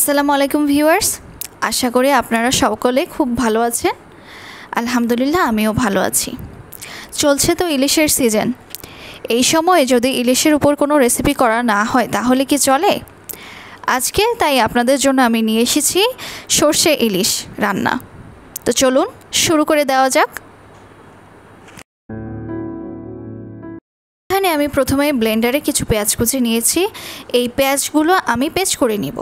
আসসালামু আলাইকুম ভিউয়ার্স, আশা করি আপনারা সকলে খুব ভালো আছেন। আলহামদুলিল্লাহ আমিও ভালো আছি। চলছে তো ইলিশের সিজন। এই সময়ে যদি ইলিশের উপর কোনো রেসিপি করা না হয় তাহলে কি চলে? আজকে তাই আপনাদের জন্য আমি নিয়ে এসেছি সরষে ইলিশ রান্না। তো চলুন শুরু করে দেওয়া যাক। এখানে আমি প্রথমে ব্লেন্ডারে কিছু পেঁয়াজ কুচি নিয়েছি। এই পেঁয়াজগুলো আমি পেস্ট করে নিব।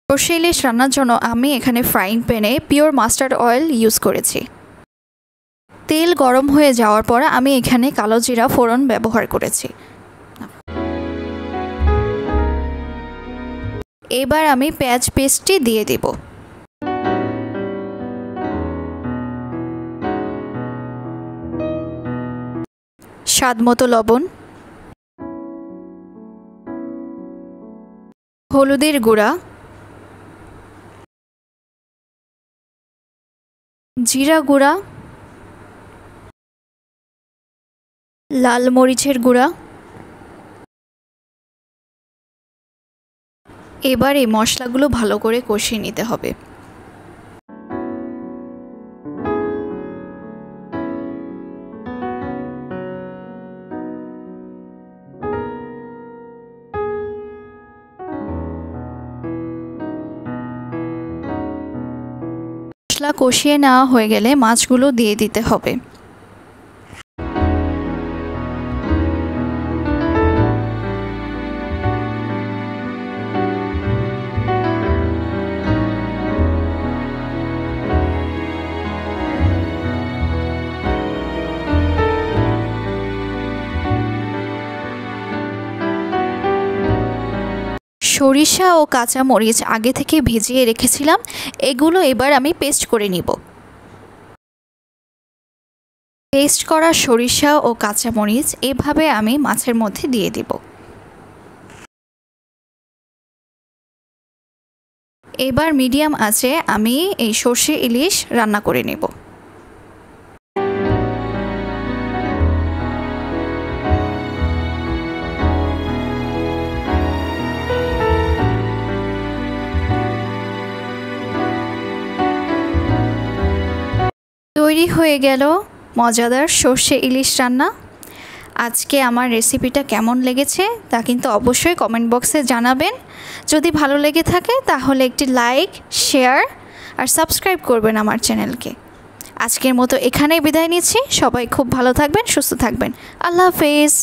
সরষে ইলিশ রান্নার জন্য আমি এখানে ফ্রাইং প্যানে পিওর মাস্টার্ড অয়েল ইউজ করেছি। তেল গরম হয়ে যাওয়ার পর আমি এখানে কালো জিরা ফোড়ন ব্যবহার করেছি। এবার আমি পেঁয়াজ পেস্টটি দিয়ে দেব। স্বাদ মতো লবণ, হলুদের গুঁড়া, জিরা গুঁড়া, লাল মরিচের গুঁড়া। এবার এই মশলাগুলো ভালো করে কষিয়ে নিতে হবে। মশলা কষিয়ে নেওয়া হয়ে গেলে মাছগুলো দিয়ে দিতে হবে। সরিষা ও কাঁচা মরিচ আগে থেকে ভিজিয়ে রেখেছিলাম, এগুলো এবার আমি পেস্ট করে নিব। পেস্ট করা সরিষা ও কাঁচা মরিচ এভাবে আমি মাছের মধ্যে দিয়ে দিব। এবার মিডিয়াম আঁচে আমি এই সরষে ইলিশ রান্না করে নেব। তৈরি হয়ে গেল মজাদার সরষে ইলিশ রান্না। আজকে আমার রেসিপিটা কেমন লেগেছে তা কিন্তু অবশ্যই কমেন্ট বক্সে জানাবেন। যদি ভালো লেগে থাকে তাহলে একটি লাইক, শেয়ার আর সাবস্ক্রাইব করবেন আমার চ্যানেলকে। আজকের মতো এখানেই বিদায় নিচ্ছি। সবাই খুব ভালো থাকবেন, সুস্থ থাকবেন। আল্লাহ হাফেজ।